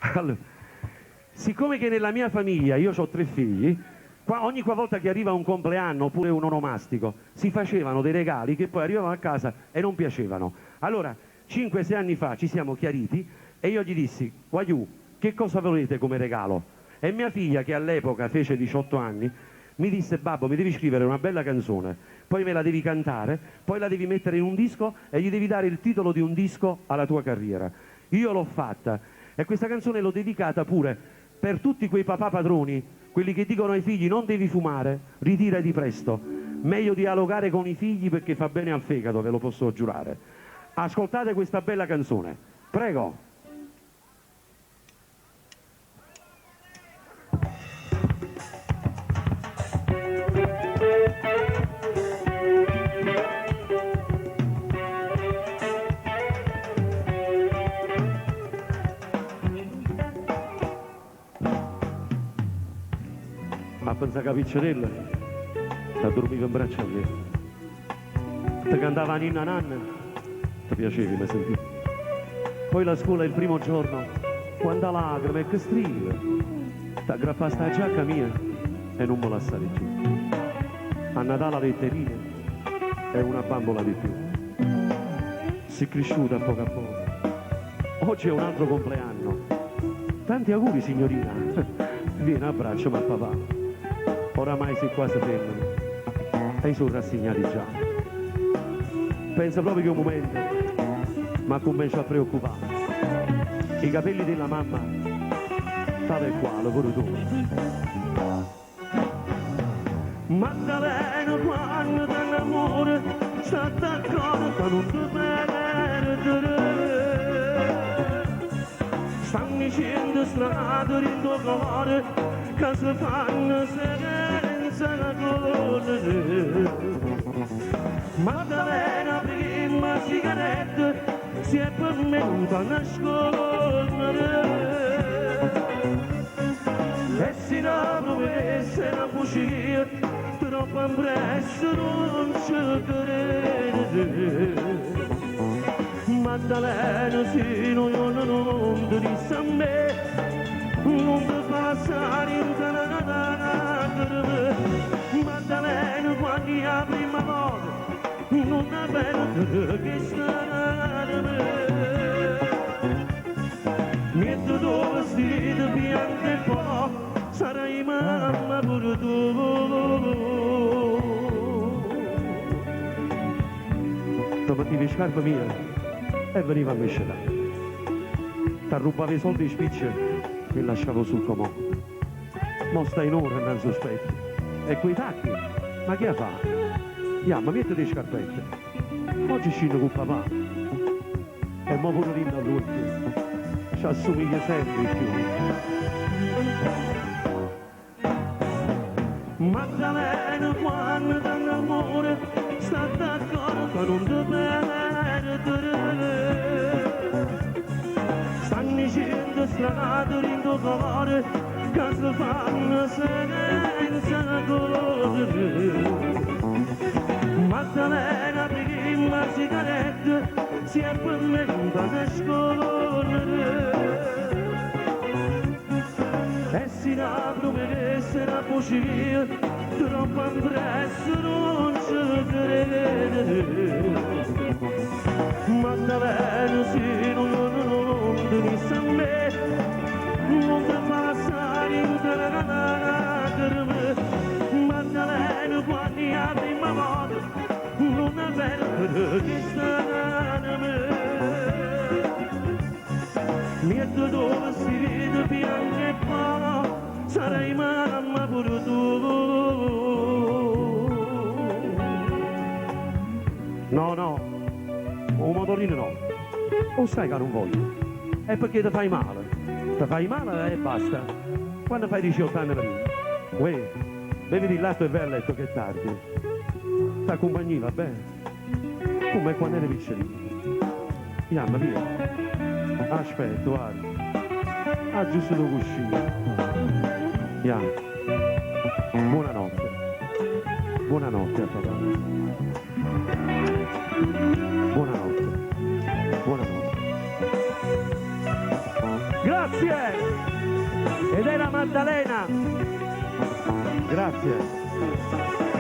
Allora, siccome che nella mia famiglia io ho 3 figli, ogni qualvolta che arriva un compleanno oppure un onomastico, si facevano dei regali che poi arrivavano a casa e non piacevano. Allora, 5-6 anni fa ci siamo chiariti e io gli dissi: Guaiù, che cosa volete come regalo? E mia figlia, che all'epoca fece 18 anni, mi disse: babbo, mi devi scrivere una bella canzone, poi me la devi cantare, poi la devi mettere in un disco e gli devi dare il titolo di un disco alla tua carriera. Io l'ho fatta e questa canzone l'ho dedicata pure per tutti quei papà padroni, quelli che dicono ai figli: non devi fumare, ritirati presto, meglio dialogare con i figli perché fa bene al fegato, ve lo posso giurare. Ascoltate questa bella canzone, prego. Ma pensa che a Piccerella ti dormiva in braccio a me, ti cantava Ninna Nanna, ti piacevi, mi sentivi. Poi la scuola il primo giorno, quanta lacrime e che strile, ti aggrappasti la giacca mia e non me la stavi giù. A Natale letterine e una bambola di più. Si è cresciuta a poco. Oggi è un altro compleanno. Tanti auguri, signorina. Vieni, abbracciami al papà. Oramai sei quasi femmina e sono rassegnati già. Pensa proprio che un momento ma comincia a preoccupare. I capelli della mamma tale e quale pure tu. Maddalena, quando t'amore sta d'accordo non ti perdere. Stanno dicendo strade in tuo cuore che si fanno senza colore. Maddalena, prima sigaretta si è pervenuta a nascondere. E si la promessa la bugia, troppo impresso non ci crede. Maddalena, se non ti disse a me, non ti passare in canana per me. Maddalena, quando è la prima volta, non è vero che sta da me. Metto tuo vestito bianco e poi sarai mamma pure tu. Stamattina le scarpe mie e veniva a mescelare. Ti rubavo i soldi in spicce e lasciavo sul comò. Mo stai in ora e non sospetti. E quei tacchi, ma che fa? Ma metti le scarpette. Oggi scendo con papà. E mo pure lì da lui. Ci assomiglia sempre più. Maddalena, quando t'amore sta d'accordo non ti perdere. Stanno dicendo strade in tuo cuore che si fanno senza colore. Maddalena, prima sigaretta si è pervenuta a nascondere. E si la promessa la bugia, troppo impresso non ci crede. Maddalena, se non ti disse a me, non ti passare in canana per me. Maddalena, quando è la prima volta, non è vero che sta da me. Metto tuo vestito bianco e poi sarai mamma pure tu. No, un motorino no. O sai che non voglio? È perché ti fai male. Ti fai male e basta. Quando fai 18 anni prima. Uè, bevi di latte e vai a letto che è tardi. T'accompagni, va bene? Come quando eri piccolino. Chiama via. Aspetta, guarda. Ah, giusto lo cuscino. Buonanotte. Buonanotte a papà. Buonanotte. Buonanotte. Grazie. Grazie! Ed era Maddalena! Grazie!